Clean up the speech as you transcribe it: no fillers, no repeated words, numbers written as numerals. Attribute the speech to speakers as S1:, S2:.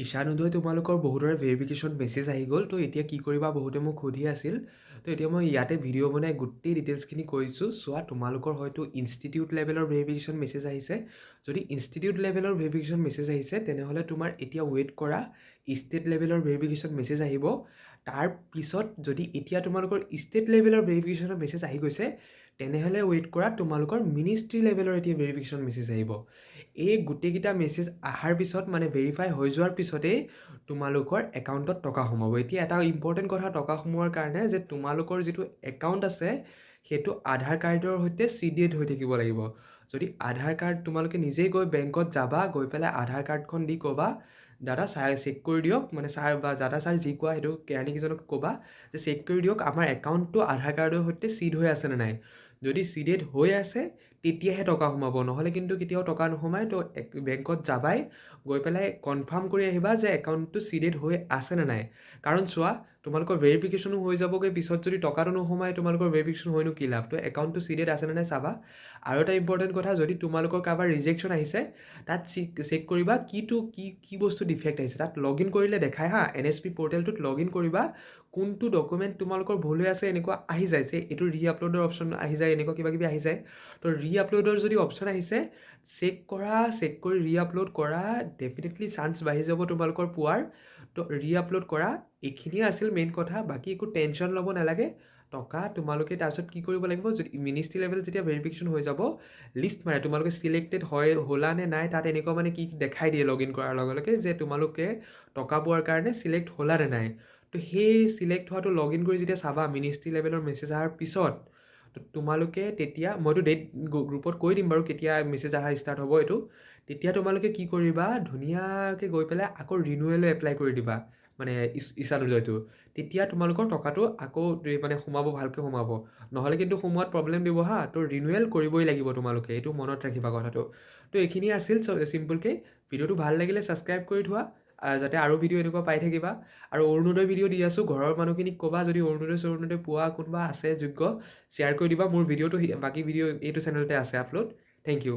S1: ঈশানোদয় তোমালোকৰ বহুতৰে verification message আহি গ'ল। তো এতিয়া কি কৰিবা, বহুতে মোক সুধি আছিল। তো এতিয়া মই ইয়াতে ভিডিঅ' বনাই গোটেই ডিটেইলছখিনি কৈছোঁ। চোৱা, তোমালোকৰ হয়তো ইনষ্টিটিউট লেভেলৰ ভেৰিফিকেশ্যন মেছেজ আহিছে। যদি ইনষ্টিটিউট লেভেলৰ ভেৰিফিকেশ্যন মেছেজ আহিছে, তেনেহ'লে তোমাৰ এতিয়া ৱেইট কৰা, ষ্টেট লেভেলৰ ভেৰিফিকেশ্যন মেছেজ আহিব। তাৰপিছত যদি এতিয়া তোমালোকৰ ষ্টেট লেভেলৰ ভেৰিফিকেশ্যনৰ মেছেজ আহি গৈছে, তেনেহ'লে ৱেইট কৰা, তোমালোকৰ মিনিষ্ট্ৰী লেভেলৰ এতিয়া ভেৰিফিকেশ্যন মেছেজ আহিব। এই গোটেইকেইটা মেছেজ অহাৰ পিছত, মানে ভেৰিফাই হৈ যোৱাৰ পিছতেই তোমালোকৰ একাউণ্টত টকা সোমাব। এতিয়া এটা ইম্পৰ্টেণ্ট কথা টকা সোমোৱাৰ কাৰণে, যে তোমালোকৰ যিটো একাউণ্ট আছে সেইটো আধাৰ কাৰ্ডৰ সৈতে চিডিয়েট হৈ থাকিব লাগিব। যদি আধাৰ কাৰ্ড তোমালোকে নিজেই গৈ বেংকত যাবা, গৈ পেলাই আধাৰ কাৰ্ডখন দি ক'বা, দাদা চাই চেক কৰি দিয়ক, মানে ছাৰ বা দাদা ছাৰ যি কোৱা সেইটো কেৰাণীকেইজনক ক'বা যে চেক কৰি দিয়ক আমাৰ একাউণ্টটো আধাৰ কাৰ্ডৰ সৈতে চিড হৈ আছেনে নাই। যদি চিডেড হৈ আছে তেতিয়াহে টকা সোমাব, নহ'লে কিন্তু কেতিয়াও টকা নোসোমায়। তো বেংকত যাবাই, গৈ পেলাই কনফাৰ্ম কৰি আহিবা যে একাউণ্টটো চিডেড হৈ আছেনে নাই। কাৰণ চোৱা, তোমালোকৰ ভেৰিফিকেশ্যনো হৈ যাবগৈ, পিছত যদি টকাটো নোসোমায় তোমালোকৰ ভেৰিফিকেশ্যন হয়নো কি লাভ। তো একাউণ্টটো চিডেড আছেনে নাই চাবা। আৰু এটা ইম্পৰ্টেণ্ট কথা, যদি তোমালোকৰ কাৰোবাৰ ৰিজেকশ্যন আহিছে, তাত চেক কৰিবা কি বস্তু ডিফেক্ট আহিছে। তাত লগ ইন কৰিলে দেখায় হা, NSP পৰ্টেলটোত লগ ইন কৰিবা, কোনটো ডকুমেণ্ট তোমালোকৰ ভুল হৈ আছে এনেকুৱা আহি যায়, যে এইটো ৰি আপলোডৰ অপশ্যন আহি যায়, এনেকুৱা কিবা কিবি আহি যায়। তো ৰি আপলোডৰ যদি অপশ্যন আহিছে, চেক কৰা, চেক কৰি ৰি আপলোড কৰা, ডেফিনেটলি চান্স বাঢ়ি যাব তোমালোকৰ পোৱাৰ। তো ৰি আপলোড কৰা, এইখিনিয়ে আছিল মেইন কথা। বাকী একো টেনশ্যন ল'ব নালাগে। টকা তোমালোকে তাৰপিছত কি কৰিব লাগিব, যদি মিনিষ্ট্ৰী লেভেল যেতিয়া ভেৰিফিকেশ্যন হৈ যাব, লিষ্ট মাৰে তোমালোকে চিলেক্টেড হ'লা নে নাই। তাত এনেকুৱা মানে কি দেখাই দিয়ে লগ ইন কৰাৰ লগে লগে, যে তোমালোকে টকা পোৱাৰ কাৰণে চিলেক্ট হ'লা নে নাই। তো সেই চিলেক্ট হোৱাটো লগ ইন কৰি যেতিয়া চাবা মিনিষ্ট্ৰী লেভেলৰ মেছেজ অহাৰ পিছত, তো তোমালোকে তেতিয়া, মইতো ডেট গ্ৰুপত কৈ দিম বাৰু কেতিয়া মেছেজ অহা ষ্টাৰ্ট হ'ব এইটো। তেতিয়া তোমালোকে কি কৰিবা, ধুনীয়াকৈ গৈ পেলাই আকৌ ৰিনুৱেলো এপ্লাই কৰি দিবা, মানে ঈশানোদয়টো। তেতিয়া তোমালোকৰ টকাটো আকৌ মানে সোমাব, ভালকৈ সোমাব। নহ'লে কিন্তু সোমোৱাত প্ৰব্লেম দিব হা। তো ৰিনুৱেল কৰিবই লাগিব তোমালোকে, এইটো মনত ৰাখিবা কথাটো। তো এইখিনিয়ে আছিল চিম্পলকৈ। ভিডিঅ'টো ভাল লাগিলে ছাবস্ক্ৰাইব কৰি থোৱা, যাতে আৰু ভিডিঅ' এনেকুৱা পাই থাকিবা। আৰু অৰুণোদয় ভিডিঅ' দি আছোঁ, ঘৰৰ মানুহখিনিক ক'বা যদি অৰুণোদয় পোৱা কোনোবা আছে যোগ্য, শ্বেয়াৰ কৰি দিবা। মোৰ ভিডিঅ'টো বাকী ভিডিঅ' এইটো চেনেলতে আছে আপলোড। Thank U.